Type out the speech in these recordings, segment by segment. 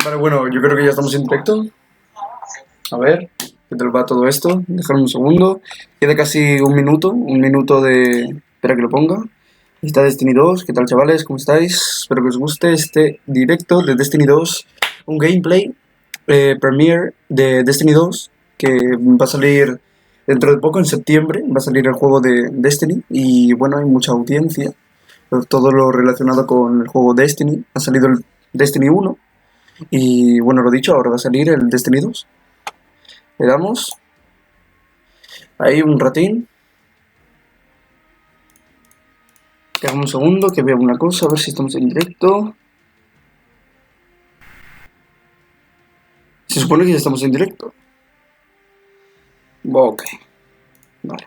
Vale, bueno, yo creo que ya estamos en directo. A ver, ¿qué tal va todo esto? Dejarme un segundo. Queda casi un minuto de... Espera que lo ponga. Está Destiny 2, ¿qué tal chavales? ¿Cómo estáis? Espero que os guste este directo de Destiny 2. Un gameplay premiere de Destiny 2 que va a salir dentro de poco, en septiembre. Va a salir el juego de Destiny y bueno, hay mucha audiencia. Todo lo relacionado con el juego Destiny. Ha salido el Destiny 1. Y bueno, lo dicho, ahora va a salir el Destiny 2. Le damos ahí un ratín. Dejamos un segundo que vea una cosa, a ver si estamos en directo. Se supone que ya estamos en directo. Ok, vale.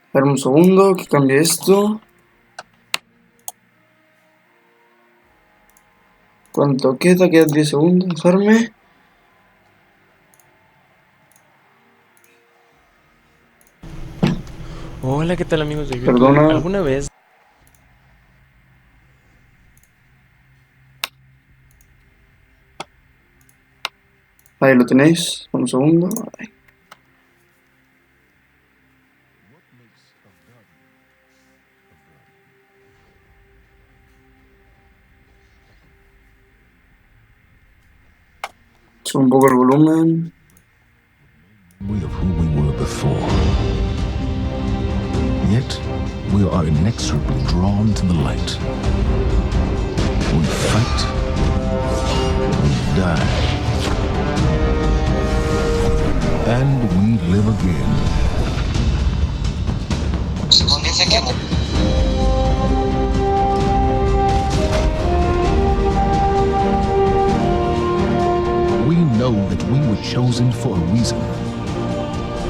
Espera un segundo que cambie esto. ¿Cuánto queda? Quedan 10 segundos, dejarme. Hola, ¿qué tal amigos de YouTube? Perdona. ¿Alguna vez Ahí lo tenéis. Un segundo. Ahí. Sube un poco el volumen. Of who we were before. Yet, we are inexorably drawn to the light. We fight, we die, and we live again. We know that we were chosen for a reason.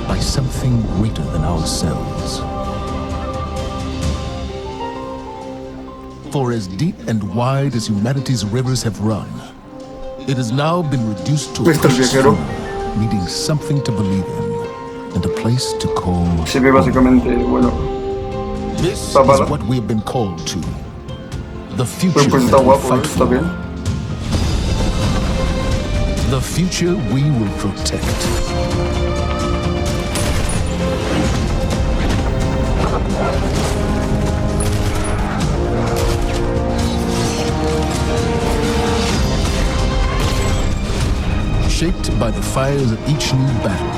By something greater than ourselves. For as deep and wide as humanity's rivers have run, it has now been reduced to a precious stream, needing something to believe in, and a place to call Se ve básicamente, bueno. This is what we have been called to. The future Pues está that we guapo, fight está for. bien. The future we will protect. Shaped by the fires of each new battle,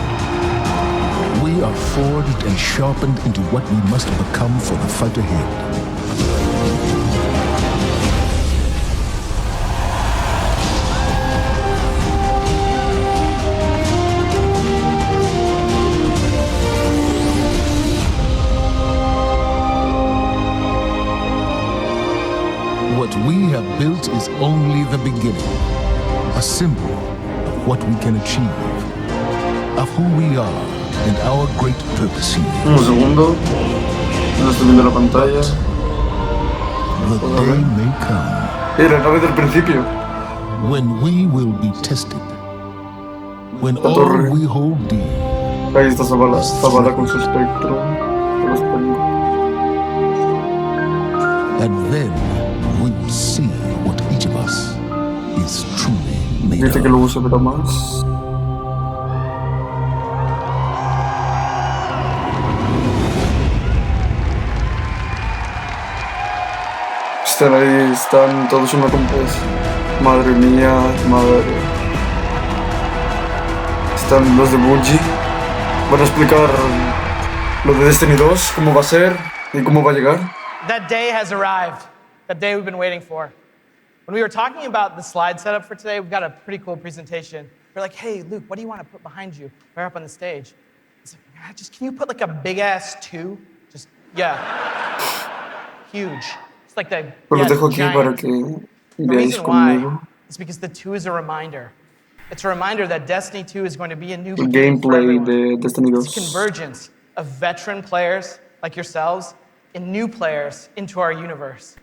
we are forged and sharpened into what we must become for the fight ahead. What we have built is only the beginning, a symbol of what we can achieve, of who we are and our great purpose here. Un segundo. No estoy viendo la pantalla. The day may come. Era la vez del principio. When we will be tested. When La all torre. we hold dear. Ahí está Zavala con su espectro. Yo los tengo. And then we will see what each of us is truly made Dice of. que luego se verá más. Están ahí, están todos una compensa. Madre mía, madre. Están los de Bungie. Van a explicar lo de Destiny 2, cómo va a ser y cómo va a llegar. That day has arrived. That day we've been waiting for. When we were talking about the slide setup for today, we've got a pretty cool presentation. We're like, hey, Luke, what do you want to put behind you right up on the stage? He's like, just can you put like a big ass 2? Just, yeah. Huge. It's like the Pues los dejo aquí giant. para que The veáis reason why conmigo is because the 2 is a reminder. It's a reminder that Destiny 2 is going to be a new el beginning for gameplay everyone. de Destiny It's a 2. convergence of veteran players like yourselves and new players into our universe.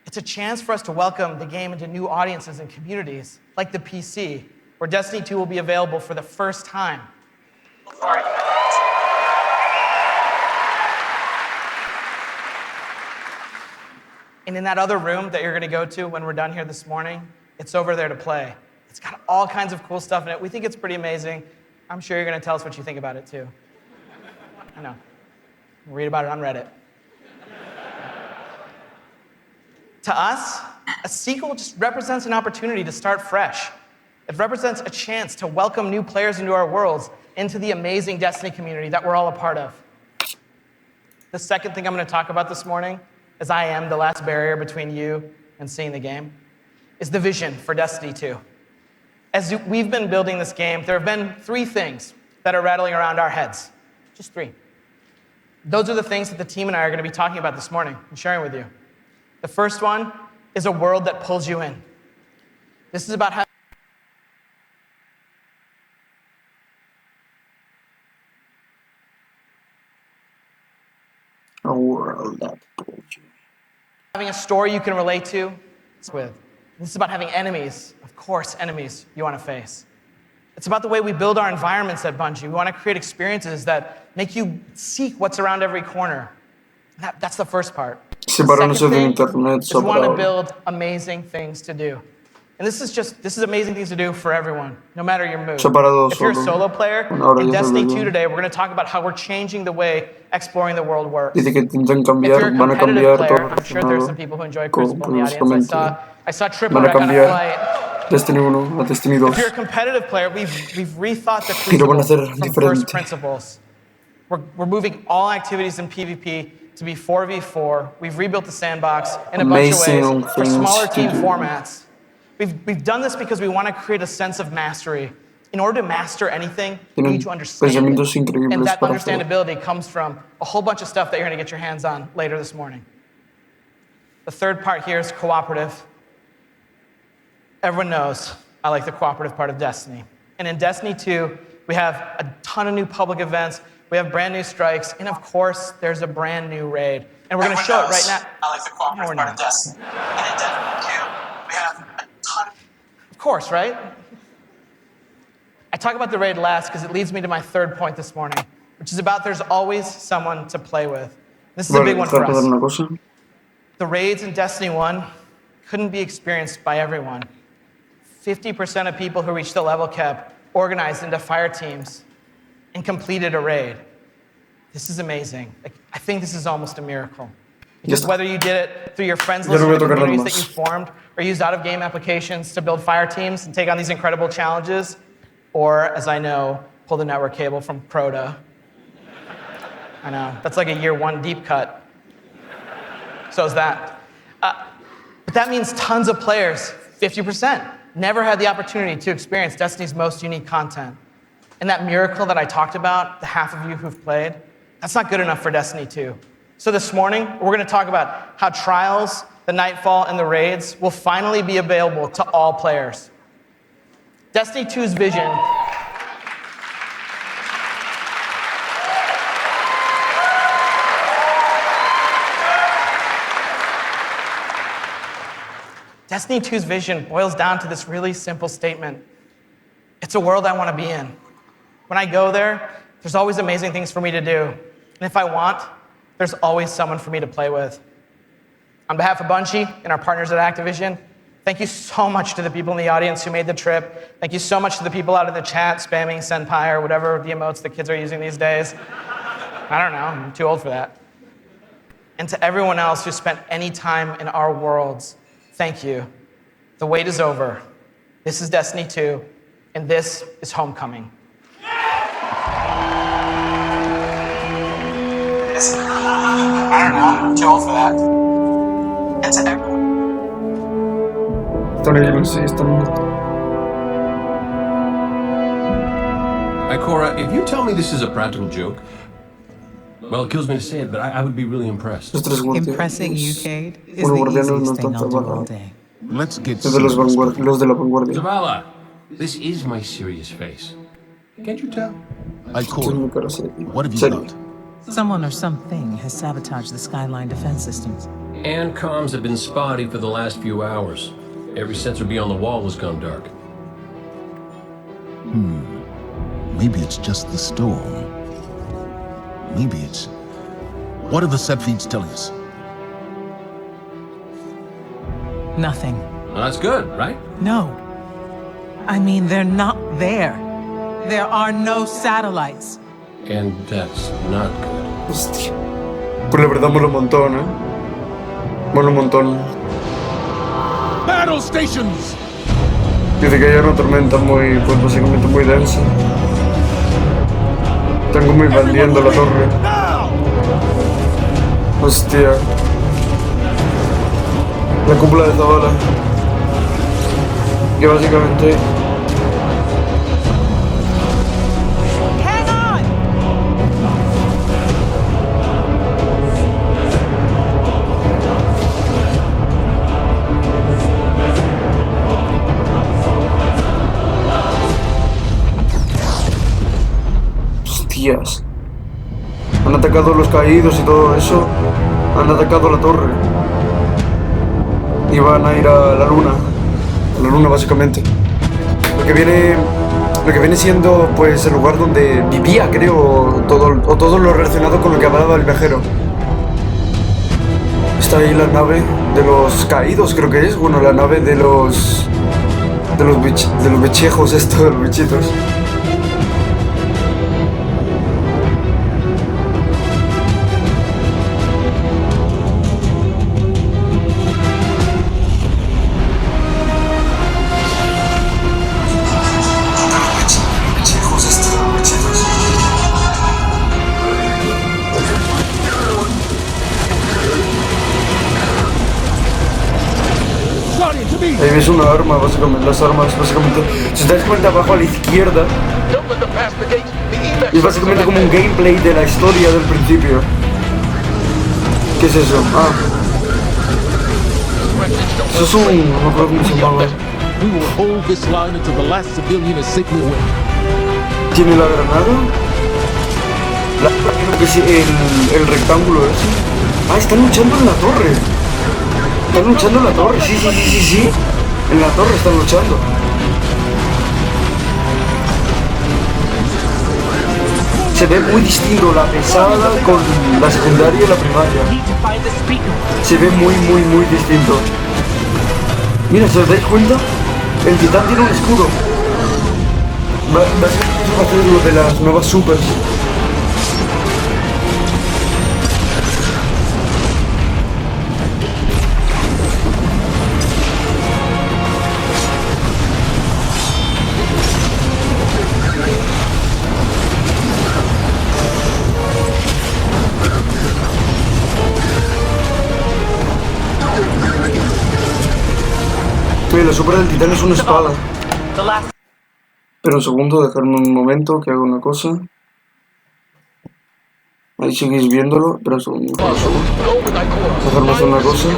It's a chance for us to welcome the game into new audiences and communities, like the PC, where Destiny 2 will be available for the first time. And in that other room that you're going to go to when we're done here this morning, It's over there to play. It's got all kinds of cool stuff in it. We think it's pretty amazing. I'm sure you're going to tell us what you think about it, too. I know. Read about it on Reddit. To us, a sequel just represents an opportunity to start fresh. It represents a chance to welcome new players into our worlds, into the amazing Destiny community that we're all a part of. The second thing I'm going to talk about this morning, as I am the last barrier between you and seeing the game, is the vision for Destiny 2. As we've been building this game, there have been 3 things that are rattling around our heads. Just 3. Those are the things that the team and I are going to be talking about this morning and sharing with you. The first one is a world that pulls you in. This is about how A world that pulls you. having a story you can relate to with. This is about having enemies, of course, enemies you want to face. It's about the way we build our environments at Bungie. We want to create experiences that make you seek what's around every corner. That's the first part. The second thing is we want to build amazing things to do. And this is amazing things to do for everyone, no matter your mood. If you're a solo player, in Destiny 2 today, we're going to talk about how we're changing the way exploring the world works. If you're a competitive player, I'm sure there's some people who enjoy Crucible in the audience. I saw Triple Wreck on a flight. Destiny 1 a Destiny 2. If you're a competitive player, we've rethought the Crucible from first principles. We're moving all activities in PvP to be 4v4. We've rebuilt the sandbox in a bunch of ways for smaller team formats. We've done this because we want to create a sense of mastery. In order to master anything, you need to understand it. And that understandability comes from a whole bunch of stuff that you're going to get your hands on later this morning. The third part here is cooperative. Everyone knows I like the cooperative part of Destiny. And in Destiny 2, we have a ton of new public events, we have brand new strikes, and of course, there's a brand new raid. And we're going to show it right now. I like the cooperative part of Destiny. And in Destiny 2, we have a ton of course, right? I talk about the raid last because it leads me to my third point this morning, which is about there's always someone to play with. This is a big one for us. The raids in Destiny 1 couldn't be experienced by everyone. 50% of people who reached the level cap organized into fire teams and completed a raid. This is amazing. I think this is almost a miracle. Because whether you did it through your friends list or communities that you formed, or used out-of-game applications to build fire teams and take on these incredible challenges, or, as I know, pull the network cable from Crota. I know, that's like a year 1 deep cut. So is that. But that means tons of players, 50%, never had the opportunity to experience Destiny's most unique content. And that miracle that I talked about, the half of you who've played, that's not good enough for Destiny 2. So this morning, we're going to talk about how Trials, the Nightfall, and the raids will finally be available to all players. Destiny 2's vision Destiny 2's vision boils down to this really simple statement. It's a world I want to be in. When I go there, there's always amazing things for me to do. And if I want, there's always someone for me to play with. On behalf of Bungie and our partners at Activision, thank you so much to the people in the audience who made the trip. Thank you so much to the people out in the chat spamming Senpai or whatever the emotes the kids are using these days. I don't know, I'm too old for that. And to everyone else who spent any time in our worlds, thank you. The wait is over. This is Destiny 2, and this is Homecoming. I don't know, I'm too old for that. And to everyone. Ikora, if you tell me this is a practical joke, well, it kills me to say it, but I would be really impressed. Impressing you, Cade, is the easiest thing I'll do all day. Let's get Los de la vanguardia. Zavala, this is my serious face. Can't you tell? Ikora, what have you got? Someone or something has sabotaged the Skyline defense systems. And comms have been spotty for the last few hours. Every sensor beyond the wall has gone dark. Maybe it's just the storm. Maybe it's... What are the set feeds telling us? Nothing. Well, that's good, right? No. I mean, they're not there. There are no satellites. And that's not good. Hostia. Pues la verdad mola un montón, ¿eh? Mola un montón. Battle stations! Dice que hay una tormenta muy, pues básicamente muy densa. Están como invadiendo la torre. Hostia. La cúpula de Zabala. Que básicamente... Hang on! Hostias. Han atacado los caídos y todo eso. Han atacado la torre. Y van a ir a la luna. A la luna básicamente. Lo que viene siendo pues el lugar donde vivía, creo, todo lo relacionado con lo que hablaba el viajero. Está ahí la nave de los caídos, creo que es. Bueno, la nave de los bichejos estos, de los bichitos. Ahí ves una arma, básicamente, las armas, básicamente. Si os dais cuenta, abajo a la izquierda, es básicamente como un gameplay de la historia del principio. ¿Qué es eso? Ah. Eso es un... no me acuerdo cómo se llamaba. ¿Tiene la granada? Creo que sí, el rectángulo ese. Ah, están luchando en la torre. Están luchando en la torre, sí. En la torre están luchando. Se ve muy distinto la pesada con la secundaria y la primaria. Se ve muy distinto. Mira, si os dais cuenta, el titán tiene un escudo. Básicamente va a ser lo de las nuevas supers. La super del titán es una espada. Pero un segundo, dejarme un momento que haga una cosa. Ahí seguís viéndolo. Espera un segundo. Dejarme hacer una cosa.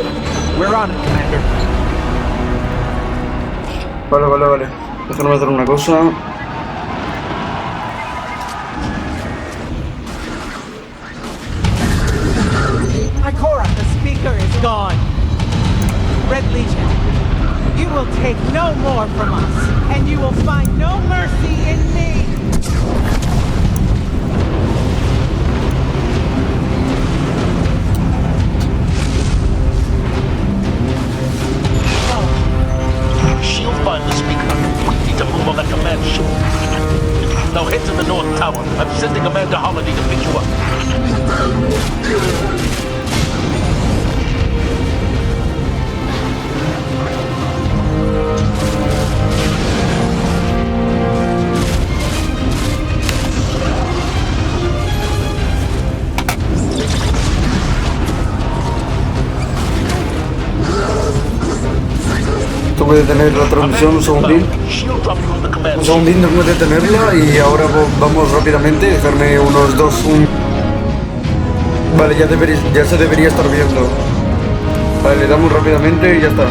Vale. Dejarme hacer una cosa. Ikora, the speaker is gone. Red Legion, you will take no more from us, and you will find no mercy in me. She'll find the speaker. We need to move on that command ship. Now head to the North Tower. I'm sending Commander Holiday to pick you up. Tengo que detener la transmisión un segundín. Un segundín, tengo que detenerla y ahora vamos rápidamente. Dejarme unos dos... Vale, ya se debería estar viendo. Vale, le damos rápidamente y ya está.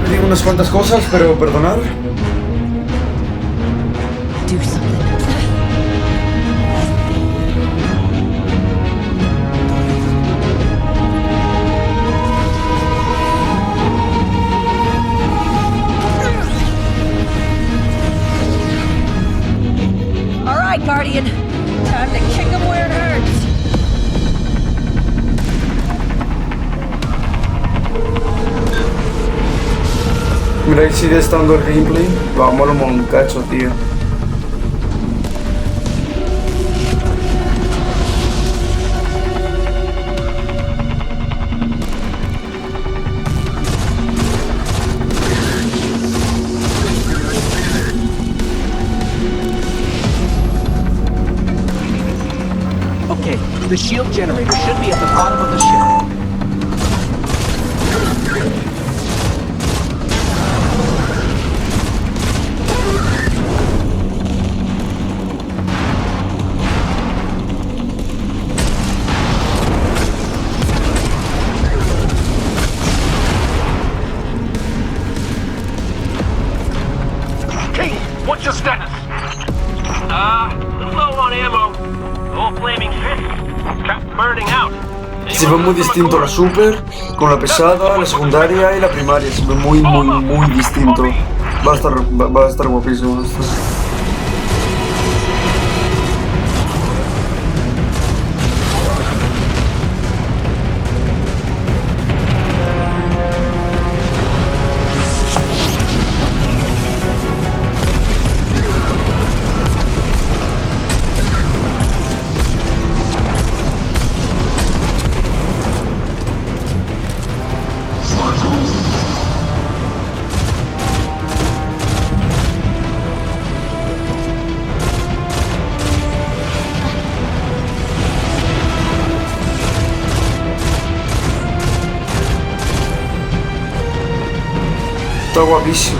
Digo unas cuantas cosas, pero perdonar. Guardian, time to kick him where it hurts. Mira, ahí sigue estando el gameplay. Vamos, lo moncacho, tío. Okay, the shield generator should be at the bottom of the ship. What's your status? Low on ammo. All flaming fists. Kept burning out. Se ve muy distinto la super, con la pesada, la secundaria y la primaria. Se ve muy distinto. Va a estar guapísimo esto. Está guapísimo.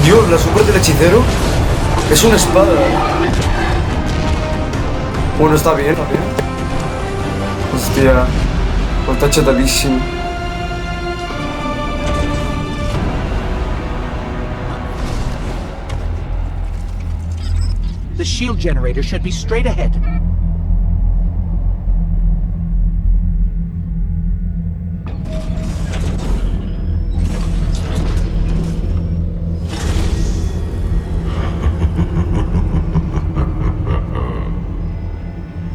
Dios, la super del hechicero es una espada. Bueno, está bien. Hostia, está chetadísimo. The shield generator should be straight ahead.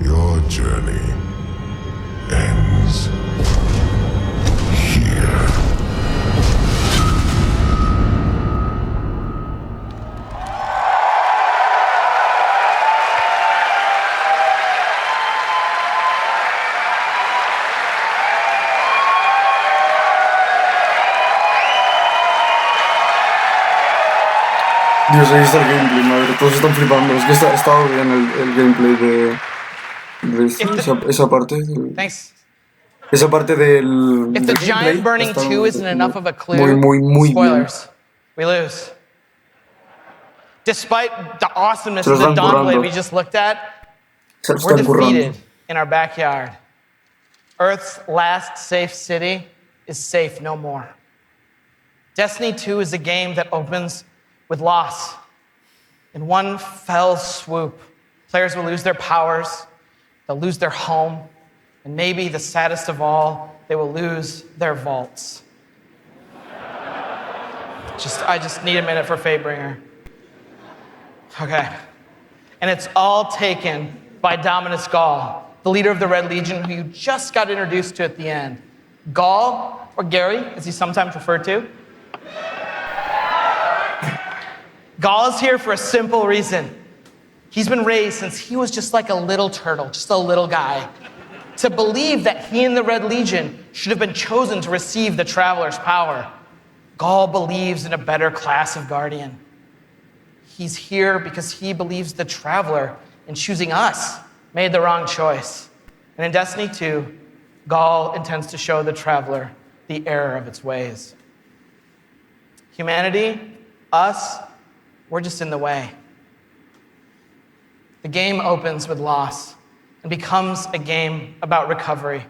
Your journey ends here. Dios, ahí está el gameplay, madre. Todos están flipando. Es que ha estado bien el gameplay de esa parte. Thanks. Esa parte del. If the del giant gameplay burning está 2 isn't enough of a clue, muy spoilers, we lose. Despite the awesomeness Se of los the están Dawnblade currando. we just looked at, Se lo we're están currando. defeated in our backyard. Earth's last safe city is safe no more. Destiny 2 is a game that opens with loss. In one fell swoop, players will lose their powers, they'll lose their home, and maybe the saddest of all, they will lose their vaults. I just need a minute for Fatebringer. Okay. And it's all taken by Dominus Gaul, the leader of the Red Legion, who you just got introduced to at the end. Gaul, or Gary, as he's sometimes referred to. Gaul is here for a simple reason. He's been raised since he was just like a little turtle, just a little guy, to believe that he and the Red Legion should have been chosen to receive the Traveler's power. Gaul believes in a better class of Guardian. He's here because he believes the Traveler, in choosing us, made the wrong choice. And in Destiny 2, Gaul intends to show the Traveler the error of its ways. Humanity, us, we're just in the way. The game opens with loss and becomes a game about recovery.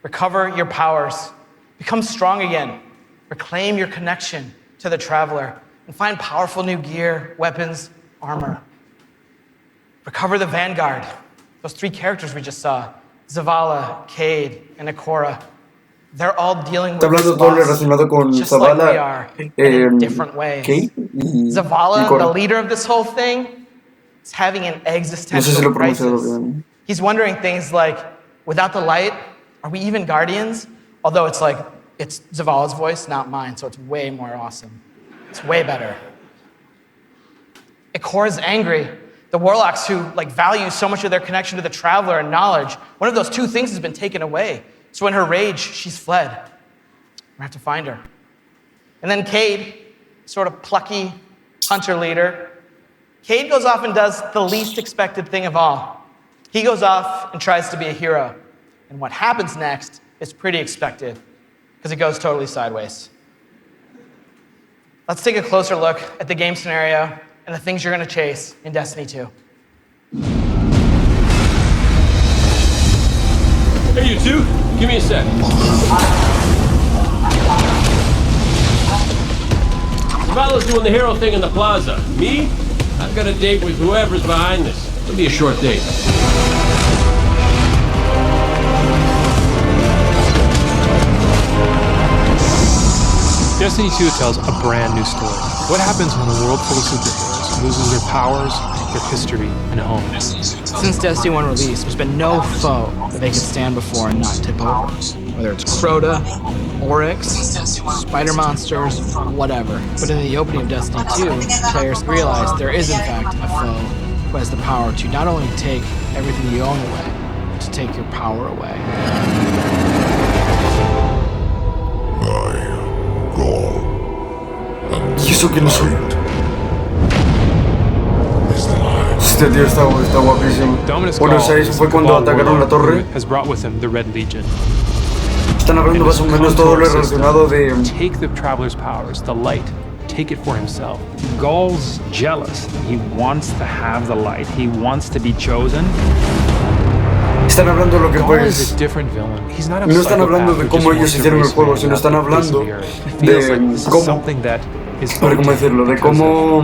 Recover your powers, become strong again, reclaim your connection to the Traveler, and find powerful new gear, weapons, armor. Recover the Vanguard, those three characters we just saw, Zavala, Cade, and Ikora, they're all dealing with Está hablando todo lo loss, relacionado con just like we Zavala, are, in different ways. Kate Zavala, Ikora. the leader of this whole thing, is having an No sé existential si lo pronuncio crisis. bien. He's wondering things like, without the light, are we even guardians? Although it's like, it's Zavala's voice, not mine, so it's way more awesome. It's way better. Ikora's angry. The warlocks who value so much of their connection to the traveler and knowledge, one of those two things has been taken away. So in her rage, she's fled. We have to find her. And then Cade, sort of plucky hunter leader, Cade goes off and does the least expected thing of all. He goes off and tries to be a hero. And what happens next is pretty expected, because it goes totally sideways. Let's take a closer look at the game scenario and the things you're going to chase in Destiny 2. Hey, you two, give me a sec. Zavala's doing the hero thing in the plaza. Me? I've got a date with whoever's behind this. It'll be a short date. Destiny 2 tells a brand new story. What happens when a world full of superheroes loses their powers, their history, and home? Since Destiny 1 release, there's been no foe that they could stand before and not tip over. Whether it's Crota, Oryx, spider monsters, whatever. But in the opening of Destiny 2, players realize there is in fact a foe who has the power to not only take everything you own away, but to take your power away. ¿Y eso quién soy? Este tío está guapísimo. Bueno, ¿sabéis? Fue cuando atacaron la torre. Están hablando más o menos todo lo relacionado de... Take the traveler's powers, the light. Take it for himself. Gaul's jealous. He wants to have the light. He wants to be chosen. Están hablando de lo que pues... No están hablando de cómo ellos hicieron el juego, sino están hablando de cómo... A ver cómo decirlo, de cómo...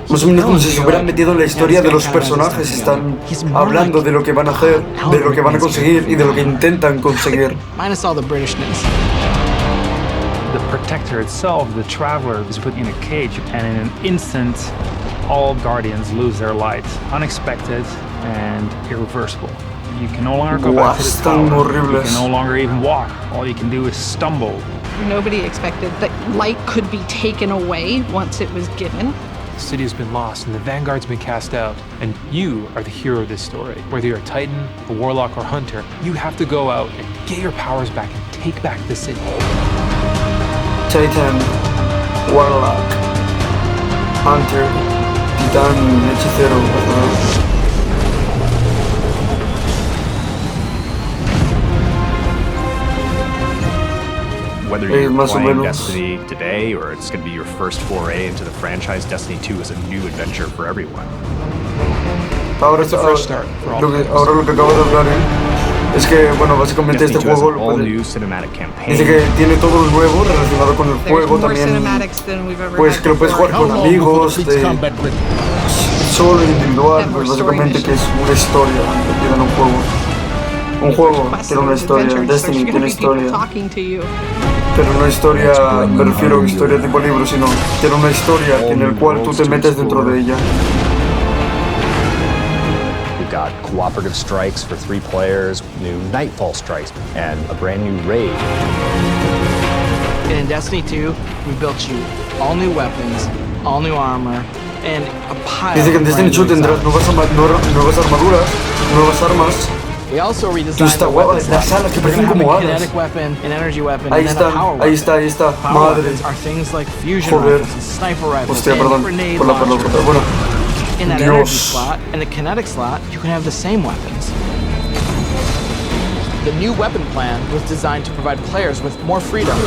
Más o menos como si se hubieran metido en la historia de los personajes. Están hablando de lo que van a hacer, de lo que van a conseguir y de lo que intentan conseguir. Minus all the Britishness. The protector itself, the traveler, is put in a cage, and in an instant, all guardians lose their light. Unexpected and irreversible. You can no longer go back to the tower. You can no longer even walk. All you can do is stumble. Nobody expected that light could be taken away once it was given. The city has been lost and the vanguard's been cast out. And you are the hero of this story. Whether you're a titan, a warlock, or hunter, you have to go out and get your powers back and take back the city. Titan, warlock, hunter, titán, hechicero, cazador. Whether you're playing Destiny today or it's going to be your first foray into the franchise, Destiny 2 is a new adventure for everyone. Ahora lo que acabo de hablar es que, bueno, básicamente este juego dice que tiene todo lo nuevo relacionado con el juego también, pues que lo puedes jugar con amigos, solo individual, pues básicamente que es una historia metida en un juego. Un juego tiene una historia, Destiny tiene historia. Pero no historia, me refiero a historia tipo libro, sino tiene una historia en el cual tú te metes dentro de ella. We've got cooperative strikes for 3 players, new Nightfall strikes, and a brand new raid. And in Destiny 2, we built you all new weapons, all new armor, and a pile. Dice que en Destiny 2 tendrás nuevas armaduras, nuevas armas. We also redesigned the weapons la sala que parecen como hadas. kinetic weapon, an energy weapon, Ahí and then a power weapon. Ahí está, Power madre. weapons are things like fusion Joder. rifles and sniper rifles Hostia, and perdón grenade por la palabra, launchers. bueno. In that Dios. energy slot and the kinetic slot, you can have the same weapons. The new weapon plan was designed to provide players with more freedom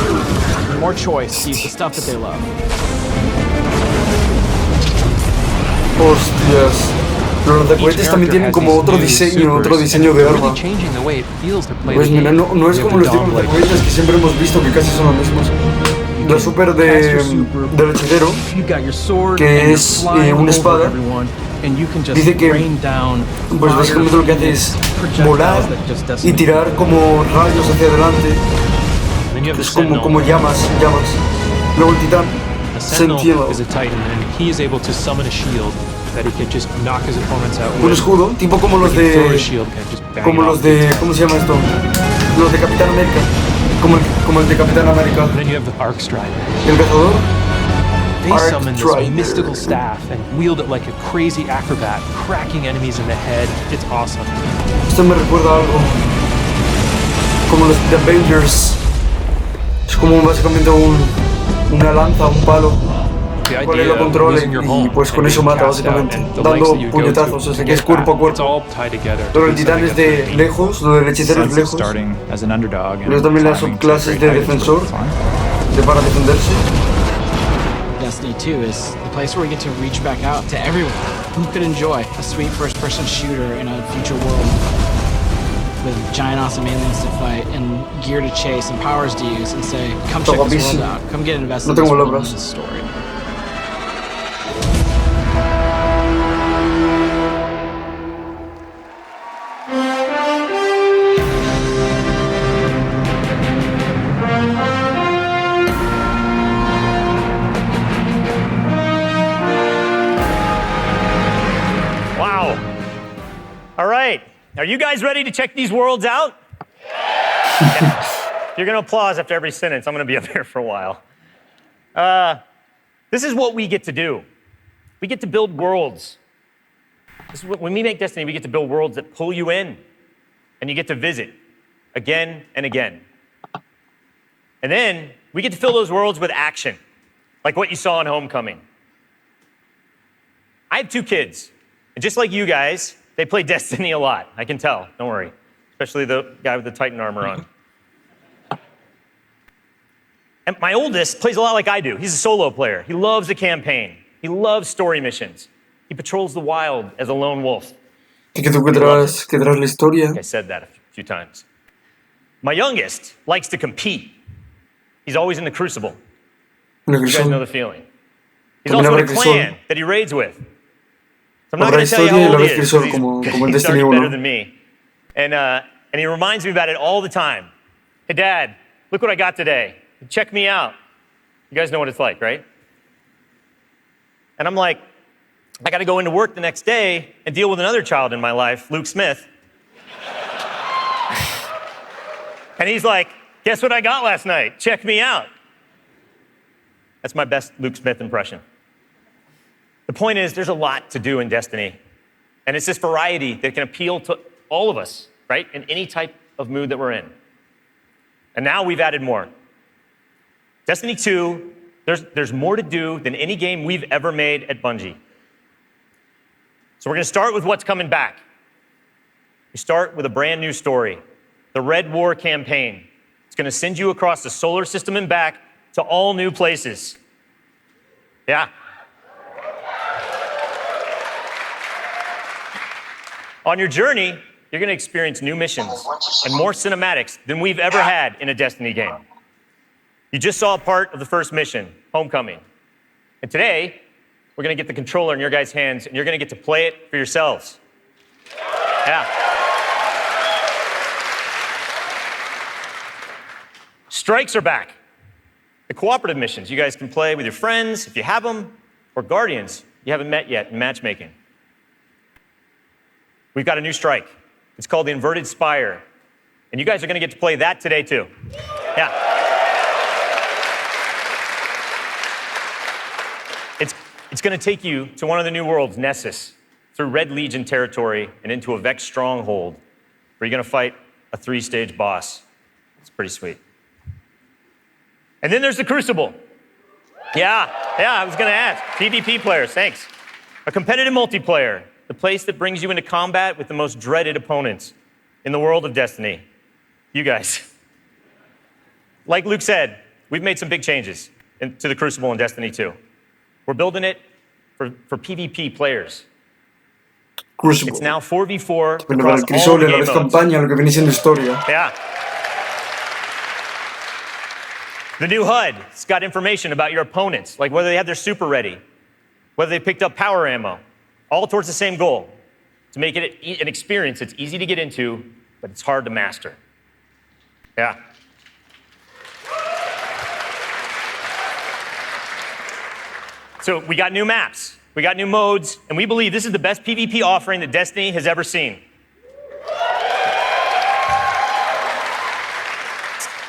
and more choice to use the stuff that they love. Hostias. Pero los de cohetes también tienen como otro diseño de arma. Pues mira, no es como los tipos de cohetes que siempre hemos visto, que casi son los mismos. La super del hechicero, que es una espada, Dice que pues básicamente lo que hace es volar y tirar como rayos hacia adelante. Es como llamas. Luego el titán, Sentinel. Un escudo, tipo como los de... ¿cómo se llama esto? Los de Capitán América. Como el de Capitán América. El cazador. They summon this mystical staff and wield it like a crazy acrobat, cracking enemies in the head. It's awesome. Esto me recuerda a algo como los de Avengers. Es como básicamente una lanza, un palo. Cual lo controle y pues con eso mata básicamente, dando puñetazos, o sea que es cuerpo a cuerpo. Pero el titán es de lejos, lo del hechicero es lejos. Pero también las subclases de defensor, para defenderse. Destiny 2 is the place where we get to reach back out to everyone who could enjoy a sweet first-person shooter in a future world with giant awesome aliens to fight and gear to chase and powers to use and say, come check this world out, come get invested in this world and this story. Are you guys ready to check these worlds out? Yeah. You're going to applause after every sentence. I'm going to be up here for a while. This is what we get to do. We get to build worlds. When we make Destiny, we get to build worlds that pull you in, and you get to visit again and again. And then we get to fill those worlds with action, like what you saw in Homecoming. I have 2 kids, and just like you guys, they play Destiny a lot. I can tell, don't worry. Especially the guy with the Titan armor on. And my oldest plays a lot like I do. He's a solo player. He loves the campaign. He loves story missions. He patrols the wild as a lone wolf. Que tú quedarás la historia. I said that a few times. My youngest likes to compete. He's always in the Crucible. You guys know the feeling. He's also in a clan that he raids with. So I'm not going to tell you how old he is, because he's already better than me. And he reminds me about it all the time. Hey, Dad, look what I got today. Check me out. You guys know what it's like, right? And I'm like, I got to go into work the next day and deal with another child in my life, Luke Smith. And he's like, guess what I got last night? Check me out. That's my best Luke Smith impression. The point is, there's a lot to do in Destiny. And it's this variety that can appeal to all of us, right? In any type of mood that we're in. And now we've added more. Destiny 2, there's more to do than any game we've ever made at Bungie. So we're going to start with what's coming back. We start with a brand new story, the Red War campaign. It's going to send you across the solar system and back to all new places. Yeah. On your journey, you're going to experience new missions and more cinematics than we've ever had in a Destiny game. You just saw a part of the first mission, Homecoming. And today, we're going to get the controller in your guys' hands, and you're going to get to play it for yourselves. Yeah. Strikes are back. The cooperative missions you guys can play with your friends, if you have them, or guardians you haven't met yet in matchmaking. We've got a new strike. It's called the Inverted Spire. And you guys are going to get to play that today, too. Yeah. It's going to take you to one of the new worlds, Nessus, through Red Legion territory and into a Vex stronghold, where you're going to fight a 3-stage boss. It's pretty sweet. And then there's the Crucible. Yeah, I was going to ask. PvP players, thanks. A competitive multiplayer, the place that brings you into combat with the most dreaded opponents in the world of Destiny. You guys. Like Luke said, we've made some big changes to the Crucible in Destiny 2. We're building it for PvP players. Crucible. It's now 4v4 El across all crisol, the la game vez modes. campaña, lo que viene siendo historia. Yeah. The new HUD, it's got information about your opponents, like whether they have their super ready, whether they picked up power ammo, all towards the same goal, to make it an experience that's easy to get into, but it's hard to master. Yeah. So we got new maps, we got new modes, and we believe this is the best PvP offering that Destiny has ever seen.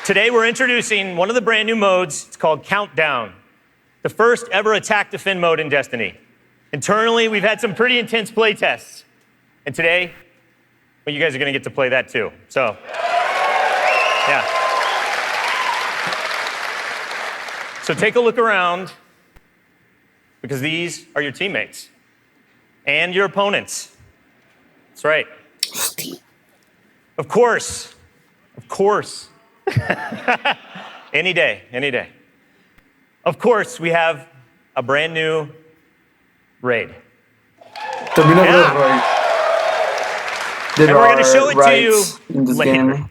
Today we're introducing one of the brand new modes. It's called Countdown, the first ever attack defend mode in Destiny. Internally, we've had some pretty intense play tests. And today, well, you guys are gonna get to play that too. So, yeah. So take a look around, because these are your teammates and your opponents. That's right. Of course. Any day, any day. Of course, we have a brand new raid. Yeah. And we're going to show it to you later.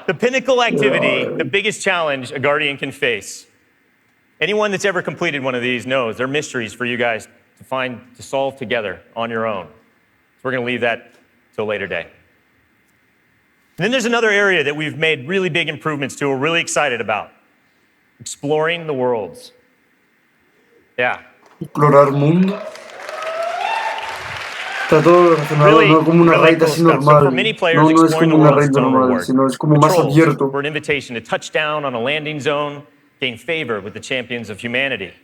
The pinnacle activity, the biggest challenge a Guardian can face. Anyone that's ever completed one of these knows they're mysteries for you guys to solve together on your own. So we're going to leave that till a later day. And then there's another area that we've made really big improvements to, we're really excited about. Exploring the worlds. Yeah. Explorar mundo. Está todo relacionado, no como una raid así normal. No es como una raid normal, sino es como más abierto. For an invitation to touch down on a landing zone, gain favor with the champions of humanity.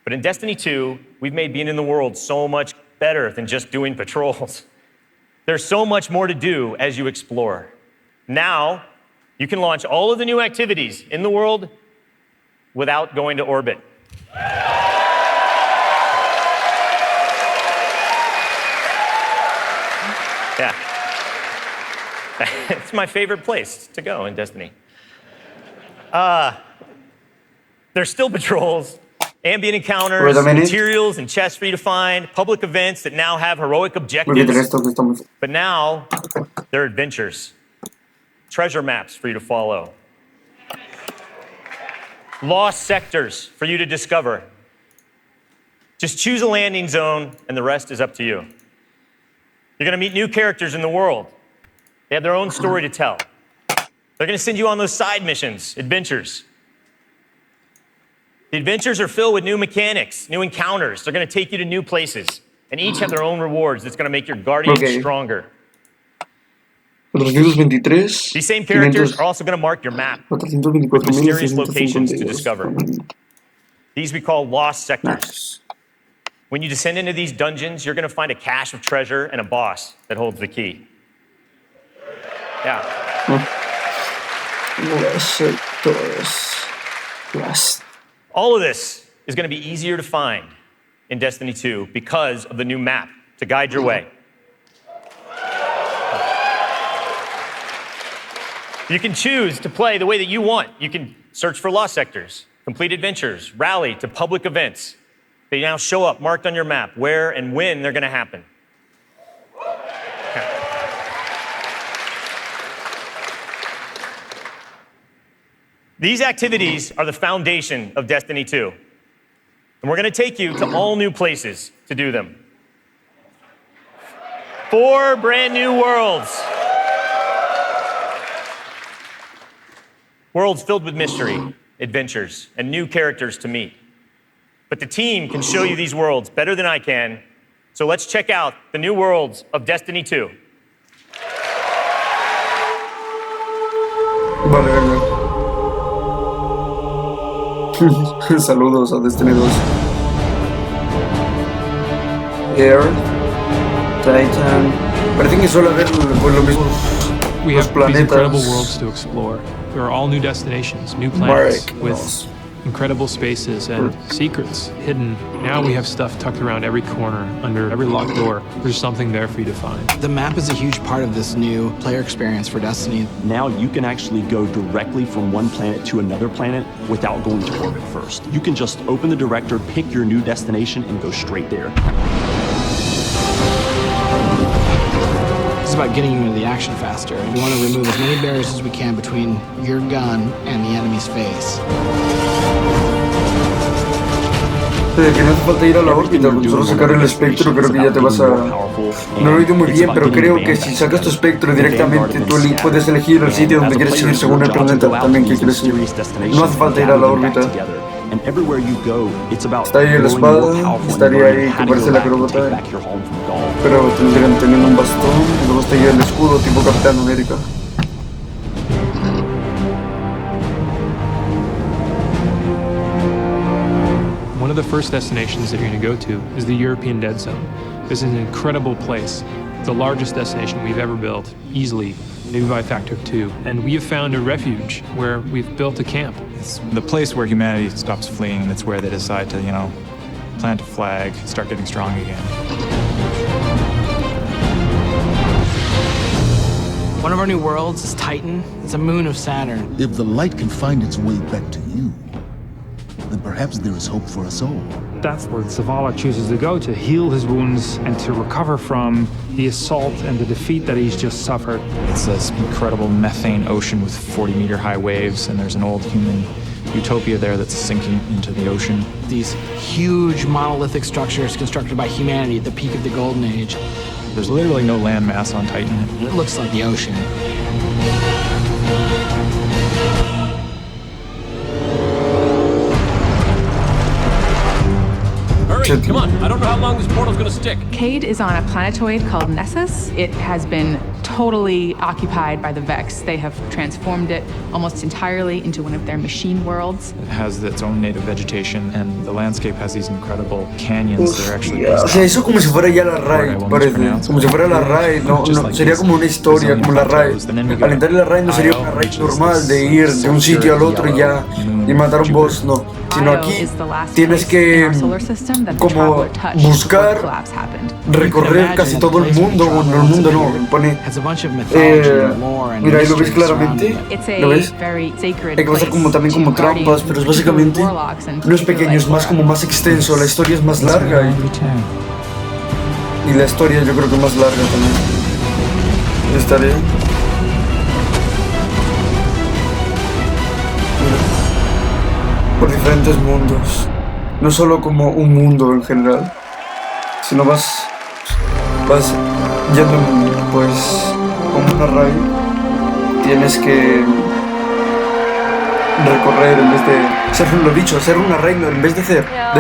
But in Destiny 2, we've made being in the world so much better than just doing patrols. There's so much more to do as you explore. Now, you can launch all of the new activities in the world without going to orbit. Yeah. It's my favorite place to go in Destiny. There's still patrols, ambient encounters, materials and chests for you to find, public events that now have heroic objectives. But now, they're adventures. Treasure maps for you to follow. Lost sectors for you to discover. Just choose a landing zone and the rest is up to you. You're going to meet new characters in the world. They have their own story to tell. They're going to send you on those side missions, adventures. The adventures are filled with new mechanics, new encounters. They're going to take you to new places. And each have their own rewards that's going to make your Guardian stronger. These same characters are also going to mark your map with mysterious locations to discover. These we call lost sectors. When you descend into these dungeons, you're going to find a cache of treasure and a boss that holds the key. Yeah. All of this is going to be easier to find in Destiny 2 because of the new map to guide your way. You can choose to play the way that you want. You can search for lost sectors, complete adventures, rally to public events. They now show up marked on your map where and when they're going to happen. These activities are the foundation of Destiny 2. And we're going to take you to all new places to do them. 4 brand new worlds. Worlds filled with mystery, adventures, and new characters to meet. But the team can show you these worlds better than I can. So let's check out the new worlds of Destiny 2. Saludos a Destiny 2. Air, Titan. Parece que suele haber lo mismo. We have these incredible worlds to explore. There are all new destinations, new planets with incredible spaces and secrets hidden. Now we have stuff tucked around every corner, under every locked door. There's something there for you to find. The map is a huge part of this new player experience for Destiny. Now you can actually go directly from one planet to another planet without going to orbit first. You can just open the director, pick your new destination, and go straight there. It's about getting you into the action faster. We want to remove as many barriers as we can between your gun and the enemy's face. Que no hace falta ir a la órbita, con solo sacar el espectro creo que ya te vas a... No lo he oído muy bien, pero creo que si sacas tu espectro directamente tú puedes elegir el sitio donde quieres ir según el planeta también que quieres ir. No hace falta ir a la órbita. Está ahí la espada, estaría ahí que parece la acróbata, pero tendrían teniendo un bastón, y luego está ahí el escudo tipo Capitán América. One of the first destinations that you're going to go to is the European Dead Zone. This is an incredible place. It's the largest destination we've ever built, easily, maybe by a factor of 2. And we have found a refuge where we've built a camp. It's the place where humanity stops fleeing, and it's where they decide to, plant a flag, start getting strong again. One of our new worlds is Titan. It's a moon of Saturn. If the light can find its way back to you, then perhaps there is hope for us all. That's where Zavala chooses to go to heal his wounds and to recover from the assault and the defeat that he's just suffered. It's this incredible methane ocean with 40-meter high waves, and there's an old human utopia there that's sinking into the ocean. These huge monolithic structures constructed by humanity at the peak of the Golden Age. There's literally no land mass on Titan. It looks like the ocean. Hurry, come on. I don't know how long this portal's gonna stick. Cade is on a planetoid called Nessus. It has been totally occupied by the Vex. They have transformed it almost entirely into one of their machine worlds. It has its own native vegetation, and the landscape has these incredible canyons that are actually... O sea, eso como si fuera ya la raid, parece. Como si fuera la raid, no, sería como una historia, como la raid. Al entrar en la raid no sería una raid normal de ir de un sitio al otro y matar un boss, no. Sino aquí tienes que como buscar, recorrer casi todo el mundo, bueno, el mundo no, pone... mira, ahí lo ves claramente, ¿lo ves? Hay que pasar como, también como trampas, pero es básicamente, no es pequeño, es más como más extenso, la historia es más larga y la historia yo creo que es más larga también. Estaré. Por diferentes mundos, no solo como un mundo en general, sino vas yendo pues como una raid, tienes que recorrer en vez de ser, lo dicho, hacer una raid en vez de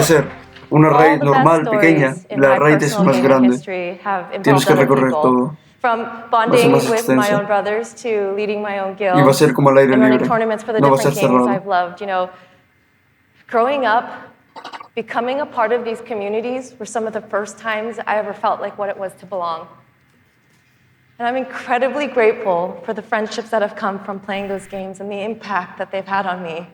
ser una raid normal, pequeña, la raid es más grande, tienes que recorrer todo. From bonding with my own brothers to leading my own guild, y va a ser como al aire libre, tournaments for the no va a ser different games cerrado. I've loved, growing up, becoming a part of these communities were some of the first times I ever felt like what it was to belong. And I'm incredibly grateful for the friendships that have come from playing those games and the impact that they've had on me.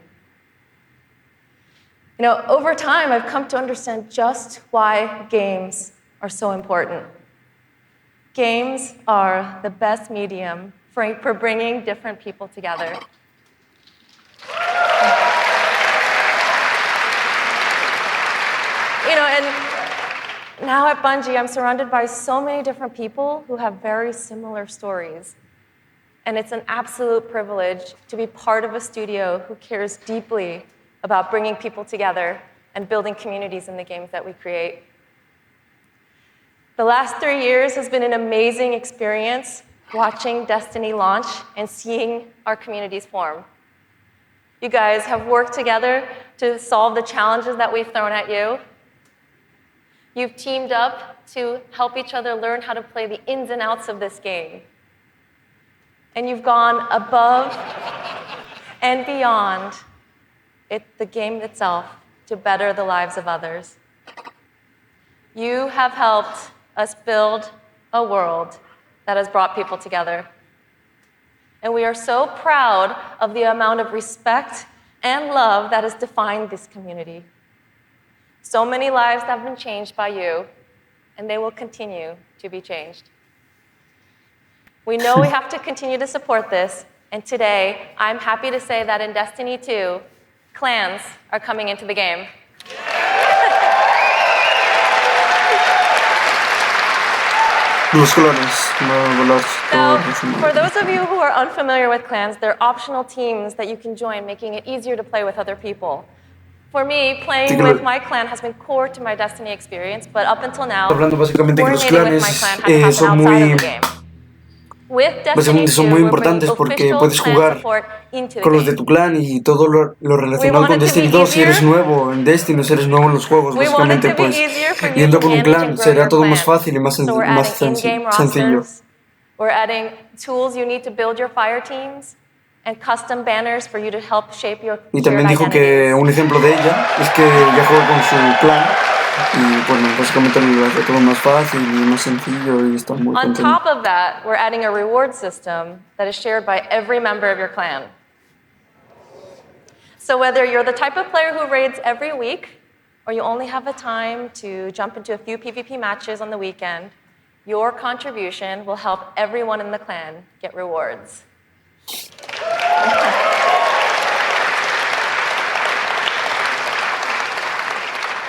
Over time, I've come to understand just why games are so important. Games are the best medium for bringing different people together. And now at Bungie, I'm surrounded by so many different people who have very similar stories. And it's an absolute privilege to be part of a studio who cares deeply about bringing people together and building communities in the games that we create. The last 3 years has been an amazing experience watching Destiny launch and seeing our communities form. You guys have worked together to solve the challenges that we've thrown at you. You've teamed up to help each other learn how to play the ins and outs of this game. And you've gone above and beyond the game itself to better the lives of others. You have helped us build a world that has brought people together. And we are so proud of the amount of respect and love that has defined this community. So many lives have been changed by you, and they will continue to be changed. We know we have to continue to support this, and today, I'm happy to say that in Destiny 2, clans are coming into the game. Los clones, Now, for those of you who are unfamiliar with clans, they're optional teams that you can join, making it easier to play with other people. For me, playing with my clan has been core to my Destiny experience, but up until now, hablando básicamente que los clanes son muy importantes porque puedes jugar con los de tu clan y todo lo relacionado con Destiny 2 si eres nuevo en Destiny, si eres nuevo en los juegos, básicamente pues yendo con un clan será todo más fácil y más sencillo. We're adding tools you need to build your fire teams and custom banners for you to help shape your Y también dijo que un ejemplo de ella es que ya juega con su clan y bueno, básicamente lo hace todo más fácil y más sencillo y está muy contento. On top of that, we're adding a reward system that is shared by every member of your clan. So whether you're the type of player who raids every week or you only have the time to jump into a few PvP matches on the weekend, your contribution will help everyone in the clan get rewards.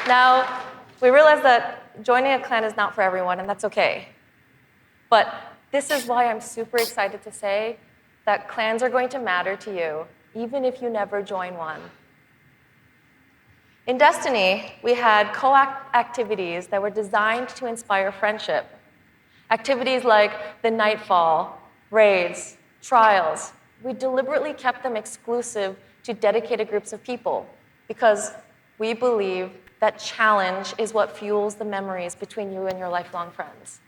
Now, we realize that joining a clan is not for everyone, and that's okay. But this is why I'm super excited to say that clans are going to matter to you, even if you never join one. In Destiny, we had co-op activities that were designed to inspire friendship. Activities like the Nightfall, raids, trials. We deliberately kept them exclusive to dedicated groups of people because we believe that challenge is what fuels the memories between you and your lifelong friends.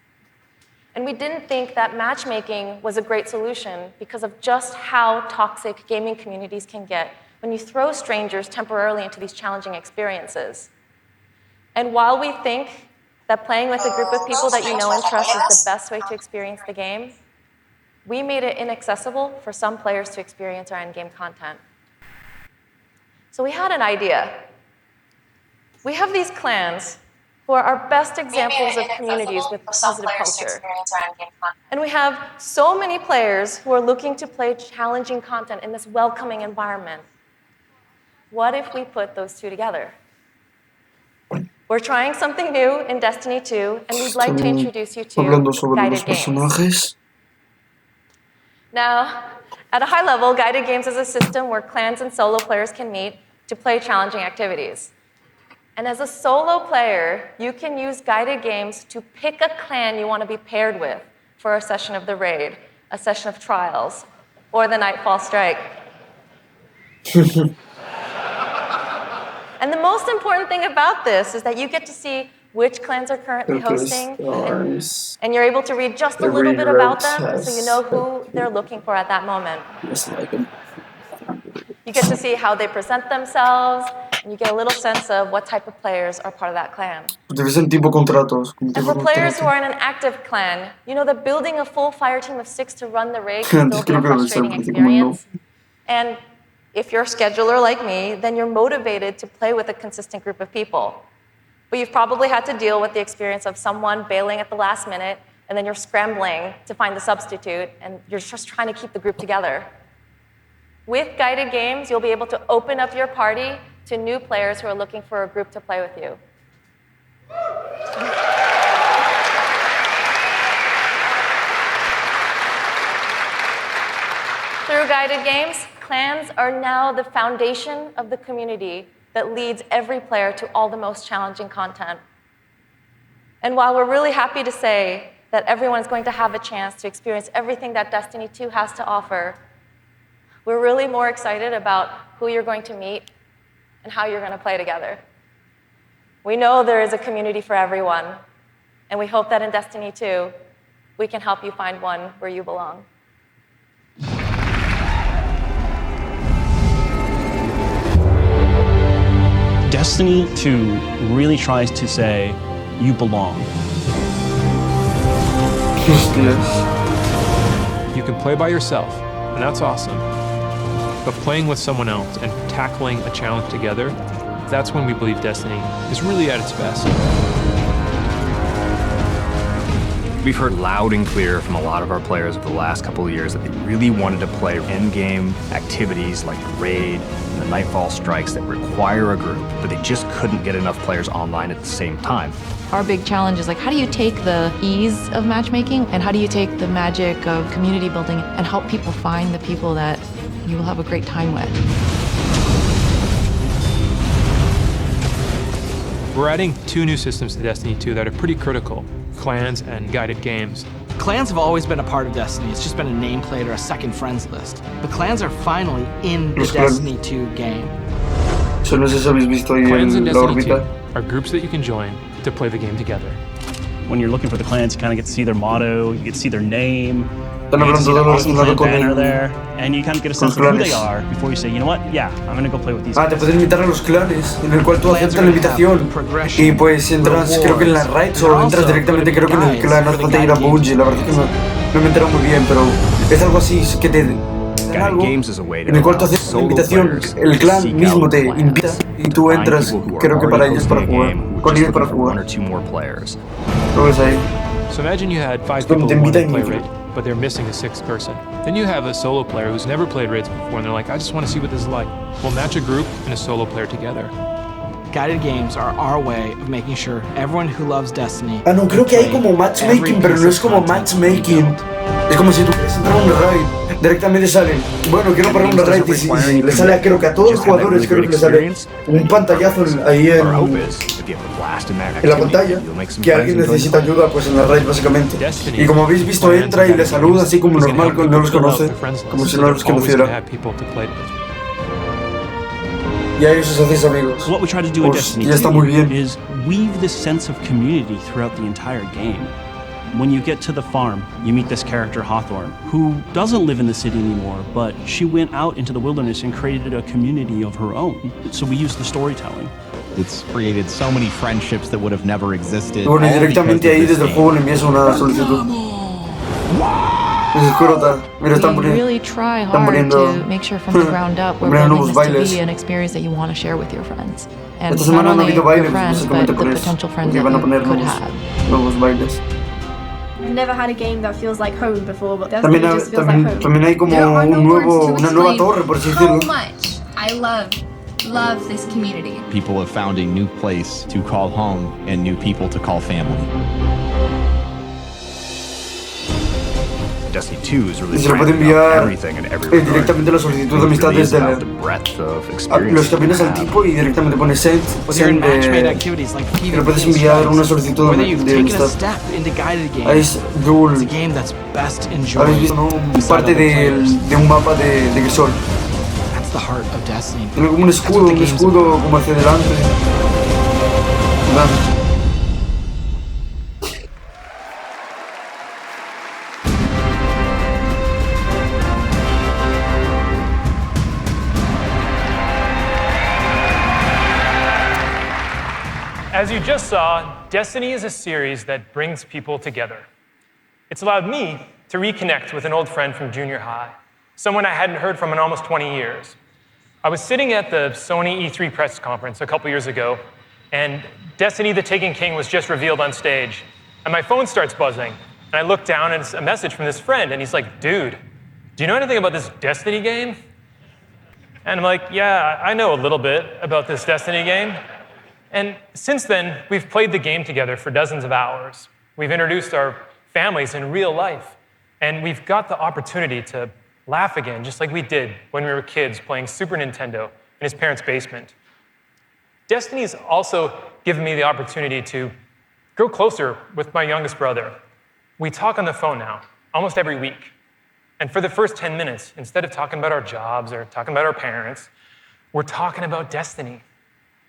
And we didn't think that matchmaking was a great solution because of just how toxic gaming communities can get when you throw strangers temporarily into these challenging experiences. And while we think that playing with a group of people that you know and trust is the best way to experience the game, we made it inaccessible for some players to experience our in-game content. So we had an idea. We have these clans who are our best examples of communities with positive culture. And we have so many players who are looking to play challenging content in this welcoming environment. What if we put those two together? We're trying something new in Destiny 2, and we'd like to introduce you to guided games. Now, at a high level, guided games is a system where clans and solo players can meet to play challenging activities. And as a solo player, you can use guided games to pick a clan you want to be paired with for a session of the raid, a session of trials, or the Nightfall Strike. And the most important thing about this is that you get to see which clans are currently hosting, and you're able to read just a little bit about them so you know who they're looking for at that moment. You get to see how they present themselves, and you get a little sense of what type of players are part of that clan. And for players who are in an active clan, you know that building a full fire team of 6 to run the raid can still be a frustrating experience. And if you're a scheduler like me, then you're motivated to play with a consistent group of people. But you've probably had to deal with the experience of someone bailing at the last minute, and then you're scrambling to find the substitute, and you're just trying to keep the group together. With guided games, you'll be able to open up your party to new players who are looking for a group to play with you. Through guided games, clans are now the foundation of the community that leads every player to all the most challenging content. And while we're really happy to say that everyone's going to have a chance to experience everything that Destiny 2 has to offer, we're really more excited about who you're going to meet and how you're going to play together. We know there is a community for everyone, and we hope that in Destiny 2, we can help you find one where you belong. Destiny 2 really tries to say, you belong. You can play by yourself, and that's awesome. But playing with someone else and tackling a challenge together, that's when we believe Destiny is really at its best. We've heard loud and clear from a lot of our players over the last couple of years that they really wanted to play endgame activities like the raid and the Nightfall strikes that require a group, but they just couldn't get enough players online at the same time. Our big challenge is like, how do you take the ease of matchmaking and how do you take the magic of community building and help people find the people that you will have a great time with? We're adding 2 new systems to Destiny 2 that are pretty critical, clans and guided games. Clans have always been a part of Destiny. It's just been a nameplate or a second friends list. But clans are finally in the Destiny 2 game. So no sé si habéis visto ahí Clans in la Destiny 2 órbita. are groups that you can join to play the game together. When you're looking for the clans, you kind of get to see their motto, you get to see their name, Están you get to see the hablando awesome relacionado clan con banner el- there, and you kind of get a sense of who they are before you say, you know what, yeah, I'm going to go play with these Ah, te puedes invitar a los clanes, en el cual tú aceptas la invitación y pues entras, creo que en las raids o entras directamente, creo que en el clan, no hace falta ir a Bungie, la verdad es que no me he enterado muy bien, pero es algo así, es que te dan algo en el cual tú haces la invitación, el clan mismo te invita y tú entras, creo que para ellos para jugar, con ellos para jugar. Lo ves ahí. So imagine you had 5 people who wanted to play raid, but they're missing a 6th person. Then you have a solo player who's never played raids before, and they're like, I just want to see what this is like. We'll match a group and a solo player together. Guided games are our way of making sure everyone who loves Destiny. Ah, no, creo que hay como matchmaking, pero no es como matchmaking. Es como si tú quieres entrar a un raid, directamente sale, bueno, quiero parar un raid y le sale, creo que a todos los jugadores, creo que le sale un pantallazo ahí en la pantalla, que alguien necesita ayuda pues en la raid básicamente. Y como habéis visto, entra y le saluda así como normal, no los conoce, como si no los conociera. Y a ellos os hacéis amigos. What we try to do in Destiny ya está muy bien. 2 is weave this sense of community throughout the entire game. When you get to the farm, you meet this character, Hawthorne, who doesn't live in the city anymore, but she went out into the wilderness and created a community of her own. So we use the storytelling. It's created so many friendships that would have never existed. Bueno, y directamente ahí desde el juego le envías una solicitud. Es escrota. Mira, están poniendo. Really try hard to make sure from the ground up we're building this to be an experience that you want to share with your friends. And Esta not semana no ha only habido your bailes, friends, but básicamente the por eso. potential friends Porque that van a you poner could have. nuevos bailes. I've never had a game that feels like home before, but Destiny just feels like home. También hay como una nueva torre, por así decirlo. How much I love this community. People have found a new place to call home and new people to call family. Destiny 2 is really Se le puede enviar directamente la solicitud de amistad desde los caminos al tipo y directamente pones send y le puedes enviar una solicitud de amistad. Ahí es Duel. Habéis visto, ¿no? Parte de un mapa de crisol. Tiene como un escudo como hacia adelante. As you just saw, Destiny is a series that brings people together. It's allowed me to reconnect with an old friend from junior high, someone I hadn't heard from in almost 20 years. I was sitting at the Sony E3 press conference a couple years ago, and Destiny the Taken King was just revealed on stage. And my phone starts buzzing, and I look down and it's a message from this friend, and he's like, dude, do you know anything about this Destiny game? And I'm like, yeah, I know a little bit about this Destiny game. And since then, we've played the game together for dozens of hours. We've introduced our families in real life. And we've got the opportunity to laugh again, just like we did when we were kids playing Super Nintendo in his parents' basement. Destiny's also given me the opportunity to grow closer with my youngest brother. We talk on the phone now, almost every week. And for the first 10 minutes, instead of talking about our jobs or talking about our parents, we're talking about Destiny.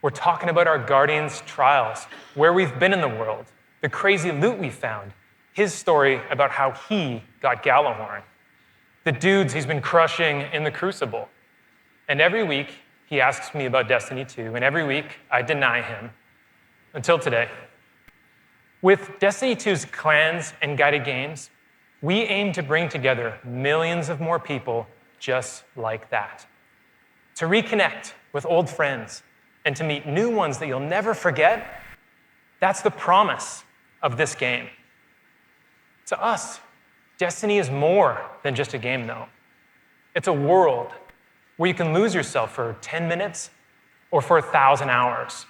We're talking about our Guardian's trials, where we've been in the world, the crazy loot we found, his story about how he got Gallahorn, the dudes he's been crushing in the Crucible. And every week, he asks me about Destiny 2, and every week, I deny him, until today. With Destiny 2's clans and guided games, we aim to bring together millions of more people just like that, to reconnect with old friends, and to meet new ones that you'll never forget. That's the promise of this game. To us, Destiny is more than just a game, though. It's a world where you can lose yourself for 10 minutes or for 1,000 hours,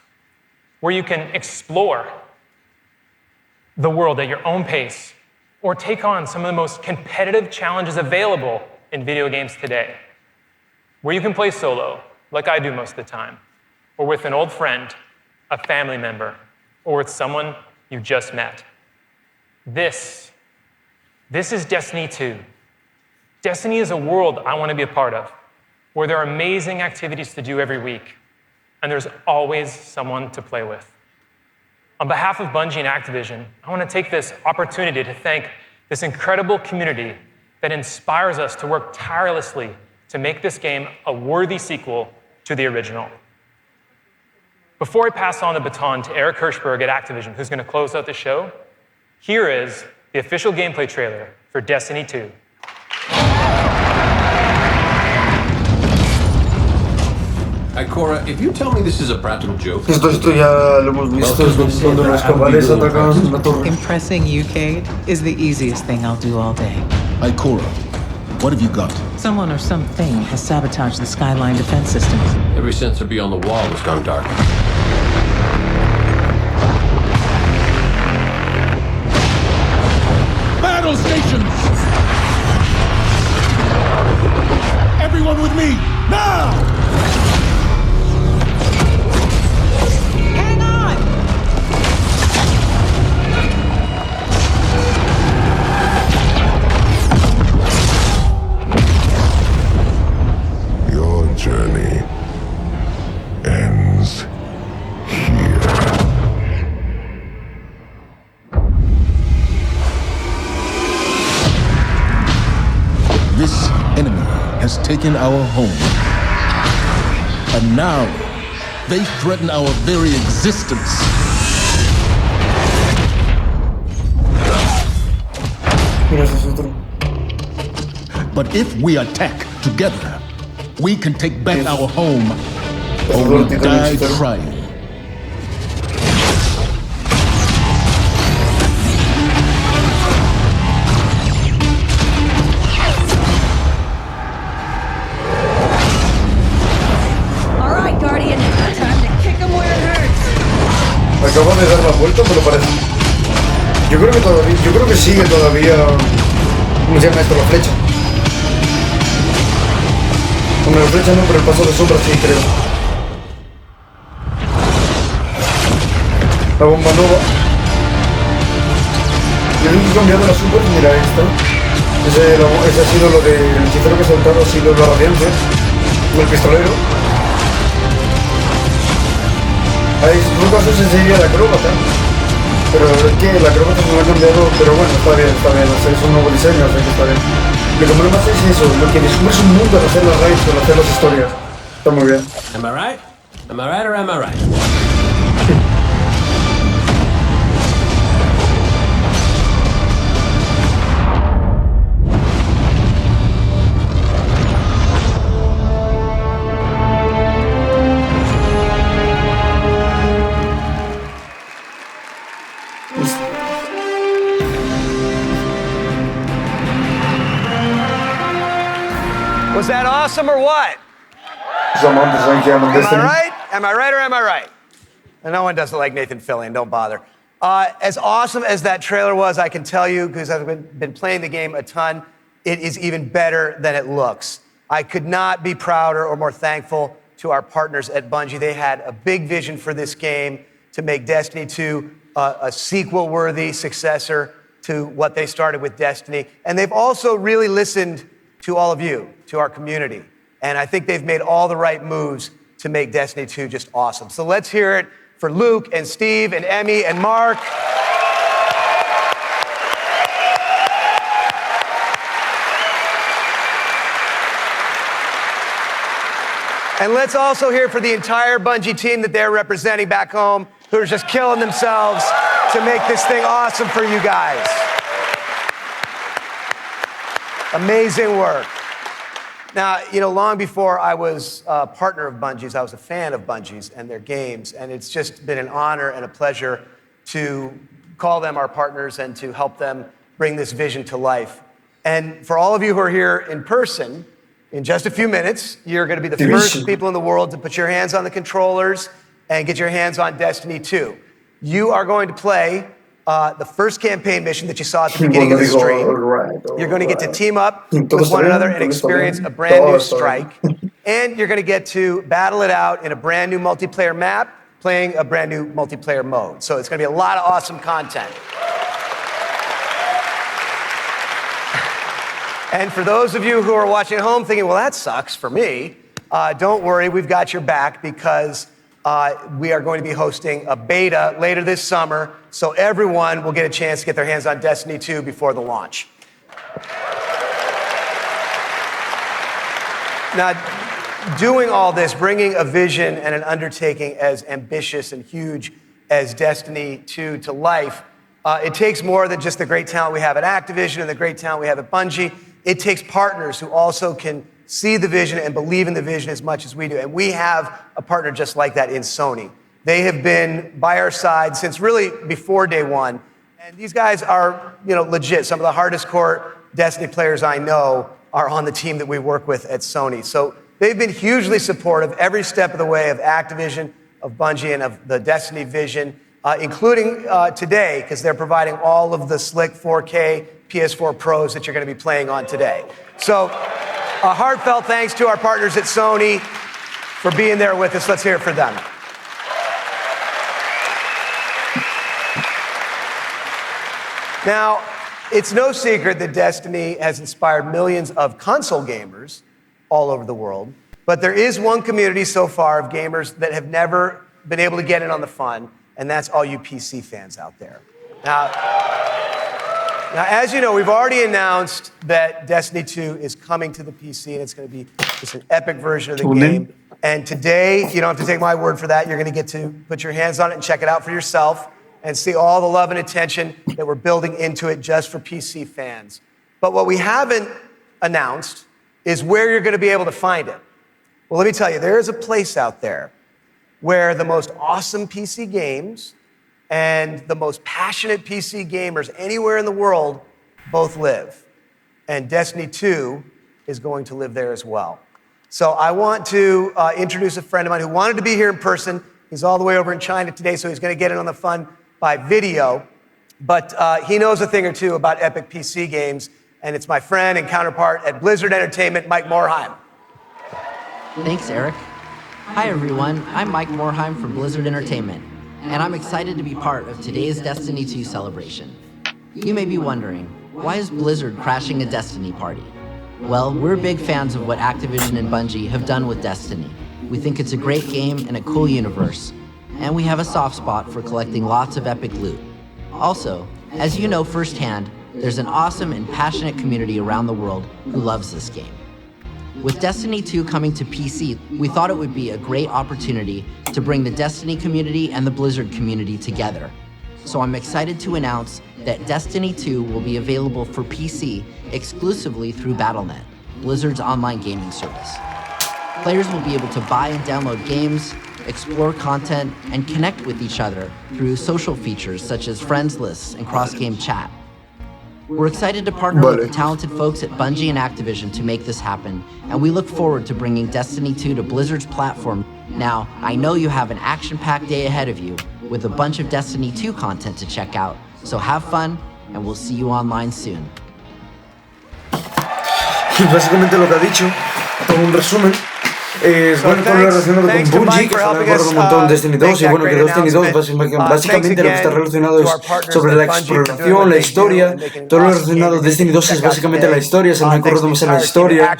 where you can explore the world at your own pace or take on some of the most competitive challenges available in video games today, where you can play solo, like I do most of the time, or with an old friend, a family member, or with someone you just met. This is Destiny 2. Destiny is a world I want to be a part of, where there are amazing activities to do every week, and there's always someone to play with. On behalf of Bungie and Activision, I want to take this opportunity to thank this incredible community that inspires us to work tirelessly to make this game a worthy sequel to the original. Before I pass on the baton to Eric Hirschberg at Activision, who's going to close out the show, here is the official gameplay trailer for Destiny 2. Cora, if you tell me this is a practical joke. Esto ya lo hemos visto, es cuando los cabales atacan la torre. Impressing you, Cade, is the easiest thing I'll do all day. Cora, what have you got? Someone or something has sabotaged the Skyline defense systems. Every sensor beyond the wall has gone dark. Battle stations! Everyone with me, now! Journey ends here. This enemy has taken our home, and now they threaten our very existence. But if we attack together, we can take back our home, or we die trying. All right, Guardian, time to kick him where it hurts. Acabo de dar la vuelta, pero parece. Yo creo que sigue todavía. ¿Cómo se llama esto? La flecha. Con la flecha no, pero el paso de sombra sí, creo. La bomba nova. Yo he cambiado la super, mira esta. Ese ha sido lo del hechicero que ha saltado, ha sido la radiancia. O el pistolero. Ahí, en todo caso, ese sería la acróbata. Pero es que la acróbata se me ha cambiado, pero bueno, está bien, es un nuevo diseño, así que está bien. Lo que más es eso, lo que descubres un mundo al hacer las raids, al hacer las historias. Está muy bien. Am I right? Am I right or am I right? Was that awesome or what? Am I right? Am I right or am I right? And no one doesn't like Nathan Fillion, don't bother. As awesome as that trailer was, I can tell you, because I've been playing the game a ton, it is even better than it looks. I could not be prouder or more thankful to our partners at Bungie. They had a big vision for this game to make Destiny 2 a sequel-worthy successor to what they started with Destiny. And they've also really listened to all of you, to our community. And I think they've made all the right moves to make Destiny 2 just awesome. So let's hear it for Luke and Steve and Emmy and Mark. And let's also hear for the entire Bungie team that they're representing back home, who are just killing themselves to make this thing awesome for you guys. Amazing work. Now, long before I was a partner of Bungie's, I was a fan of Bungie's and their games, and it's just been an honor and a pleasure to call them our partners and to help them bring this vision to life. And for all of you who are here in person, in just a few minutes, you're going to be the first people in the world to put your hands on the controllers and get your hands on Destiny 2. You are going to play the first campaign mission that you saw at the beginning of the stream. You're going to get to team up with one another and experience a brand new strike. And you're going to get to battle it out in a brand new multiplayer map playing a brand new multiplayer mode. So it's going to be a lot of awesome content. And for those of you who are watching at home thinking, well, that sucks for me, don't worry, we've got your back because we are going to be hosting a beta later this summer, so everyone will get a chance to get their hands on Destiny 2 before the launch. Now, doing all this, bringing a vision and an undertaking as ambitious and huge as Destiny 2 to life, it takes more than just the great talent we have at Activision and the great talent we have at Bungie. It takes partners who also can see the vision and believe in the vision as much as we do. And we have a partner just like that in Sony. They have been by our side since really before day one. And these guys are, legit. Some of the hardest core Destiny players I know are on the team that we work with at Sony. So they've been hugely supportive every step of the way of Activision, of Bungie, and of the Destiny vision, including today, because they're providing all of the slick 4K PS4 Pros that you're going to be playing on today. So a heartfelt thanks to our partners at Sony for being there with us. Let's hear it for them. Now, it's no secret that Destiny has inspired millions of console gamers all over the world, but there is one community so far of gamers that have never been able to get in on the fun, and that's all you PC fans out there. Now, as you know, we've already announced that Destiny 2 is coming to the PC, and it's going to be just an epic version of the game. And today, you don't have to take my word for that. You're going to get to put your hands on it and check it out for yourself and see all the love and attention that we're building into it just for PC fans. But what we haven't announced is where you're going to be able to find it. Well, let me tell you, there is a place out there where the most awesome PC games and the most passionate PC gamers anywhere in the world both live. And Destiny 2 is going to live there as well. So I want to introduce a friend of mine who wanted to be here in person. He's all the way over in China today, so he's going to get in on the fun by video. But he knows a thing or two about epic PC games, and it's my friend and counterpart at Blizzard Entertainment, Mike Morhaime. Thanks, Eric. Hi, everyone. I'm Mike Morhaime from Blizzard Entertainment, and I'm excited to be part of today's Destiny 2 celebration. You may be wondering, why is Blizzard crashing a Destiny party? Well, we're big fans of what Activision and Bungie have done with Destiny. We think it's a great game and a cool universe, and we have a soft spot for collecting lots of epic loot. Also, as you know firsthand, there's an awesome and passionate community around the world who loves this game. With Destiny 2 coming to PC, we thought it would be a great opportunity to bring the Destiny community and the Blizzard community together. So I'm excited to announce that Destiny 2 will be available for PC exclusively through Battle.net, Blizzard's online gaming service. Players will be able to buy and download games, explore content, and connect with each other through social features such as friends lists and cross-game chat. We're excited to partner with the talented folks at Bungie and Activision to make this happen, and we look forward to bringing Destiny 2 to Blizzard's platform. Now, I know you have an action-packed day ahead of you with a bunch of Destiny 2 content to check out, so have fun, and we'll see you online soon. Y básicamente lo que ha dicho, como un resumen, es bueno, todo lo relacionado con Bungie, que se me acuerdo un montón de Destiny 2, y bueno, que Destiny 2 básicamente lo que está relacionado es sobre la exploración, la historia, todo lo relacionado con Destiny 2 es básicamente la historia, se me acuerdo más en la historia,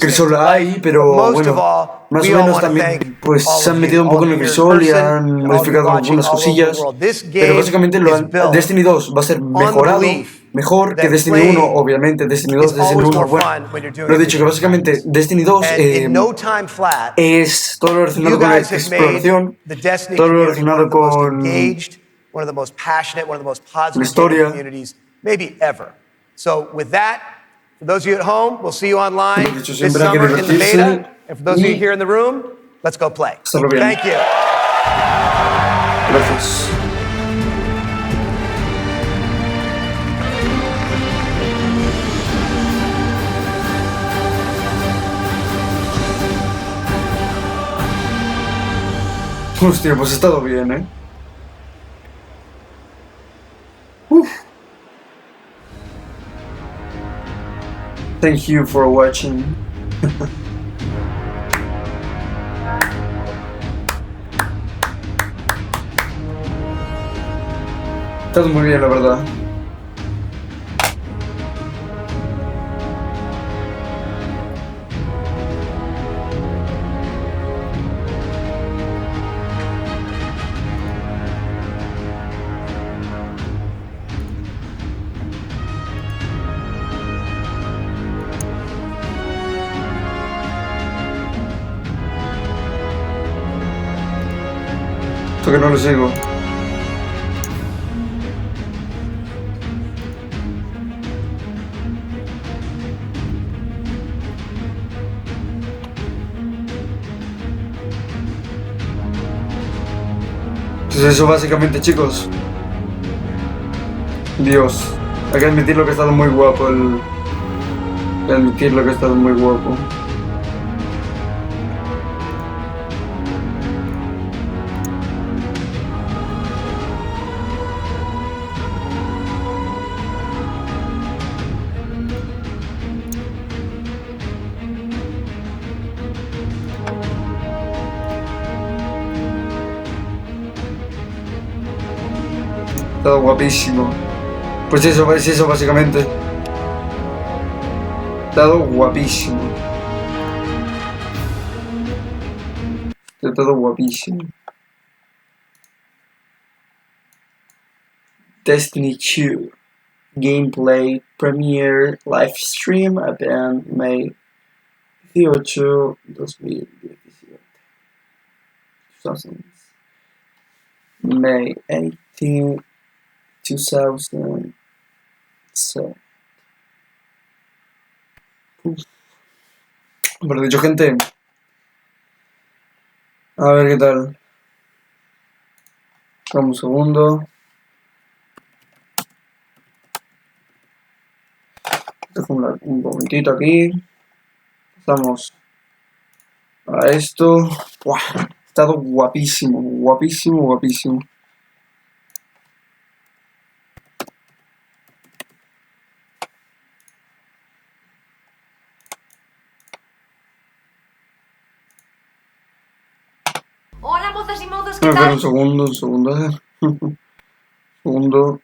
crisol hay, pero bueno, más o menos también pues se han metido un poco en el crisol y han modificado algunas cosillas, pero básicamente Destiny 2 va a ser mejor que Destiny 1, obviamente. Destiny 2, Destiny 1, bueno, lo he dicho que básicamente Destiny 2 es todo lo relacionado con la exploración, todo lo relacionado con la historia. So with that, for those of you at home, we'll see you online this summer in the beta. And for those of you here in the room, let's go play. Thank you. Gracias. Hostia, pues ha estado bien, ¿eh? Uf. Thank you for watching. Estás muy bien, la verdad. Esto que no lo sigo. Entonces eso básicamente, chicos. Dios, hay que admitirlo que ha estado muy guapo el... Hay que admitirlo que ha estado muy guapo. Todo guapísimo. Pues eso, es eso básicamente. Todo guapísimo. Está todo guapísimo. Destiny 2 Gameplay Premiere Livestream Hablan May 18, 2017. May 18, 2007. Bueno, dicho, gente, a ver qué tal. Dame un segundo. Dejo un momentito aquí. Pasamos a esto. ¡Buah! Ha estado guapísimo, guapísimo, guapísimo. Hola, mozas y mozos, A ¿qué ver, tal? un segundo, un segundo. Segundo.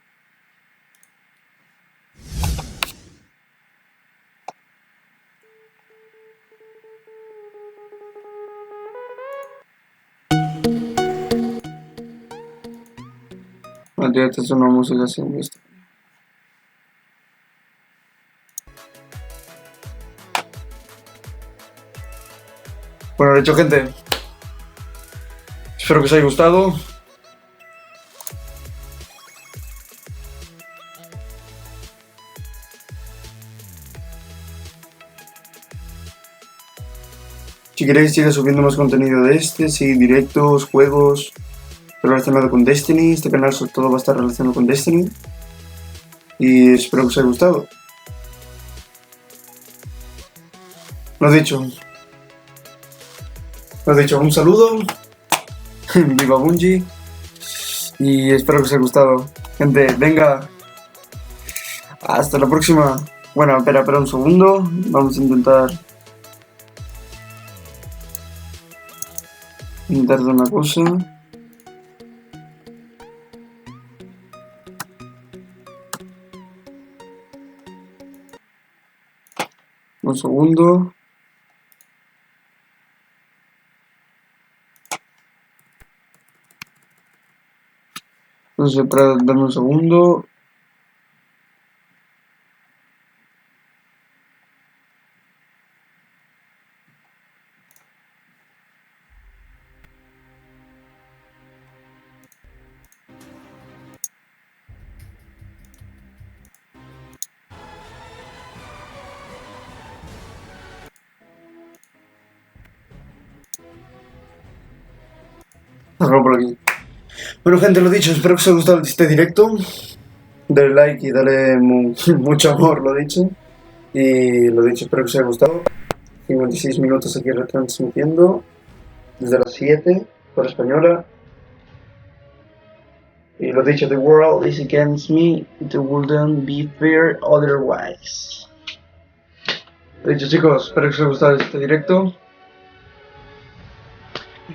Esta es una música sin vista. Bueno, de hecho, gente, espero que os haya gustado. Si queréis, sigue subiendo más contenido de este, sí, directos, juegos, relacionado con Destiny. Este canal sobre todo va a estar relacionado con Destiny. Y espero que os haya gustado. Lo dicho, un saludo. Viva Bungie. Y espero que os haya gustado. Gente, venga. Hasta la próxima. Bueno, espera un segundo. Vamos a intentar hacer una cosa. Un segundo. Entonces, dame un segundo. Déjalo por aquí. Bueno, gente, lo dicho, espero que os haya gustado este directo. Dale like y dale mucho amor, lo dicho. Y lo dicho, espero que os haya gustado. 56 minutos aquí retransmitiendo desde las 7 por española. Y lo dicho, the world is against me, it wouldn't be fair otherwise. Lo dicho, chicos, espero que os haya gustado este directo.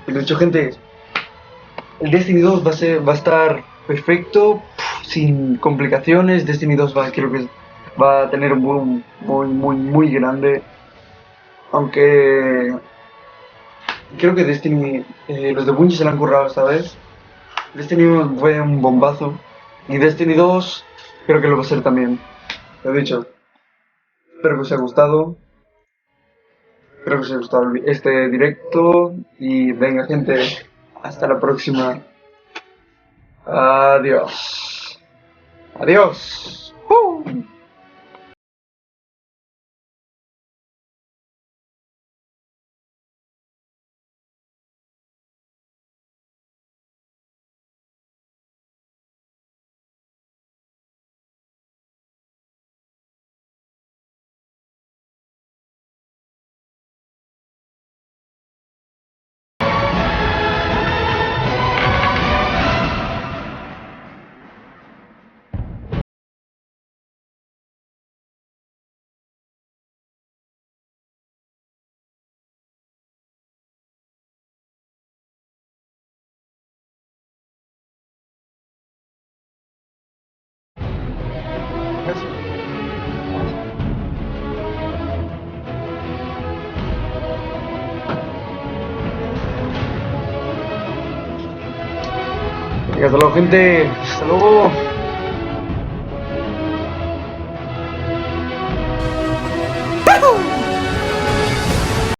Y lo dicho, gente, el Destiny 2 va a estar perfecto. sin complicaciones. Destiny 2 creo que va a tener un boom muy grande. Aunque creo que Destiny, los de Bungie se la han currado esta vez. Destiny 1 fue un bombazo. Y Destiny 2 creo que lo va a ser también. Lo he dicho. Espero que os haya gustado. Espero que os haya gustado este directo. Y venga, gente. Hasta la próxima. Adiós. Adiós. Hasta luego, gente. Hasta luego.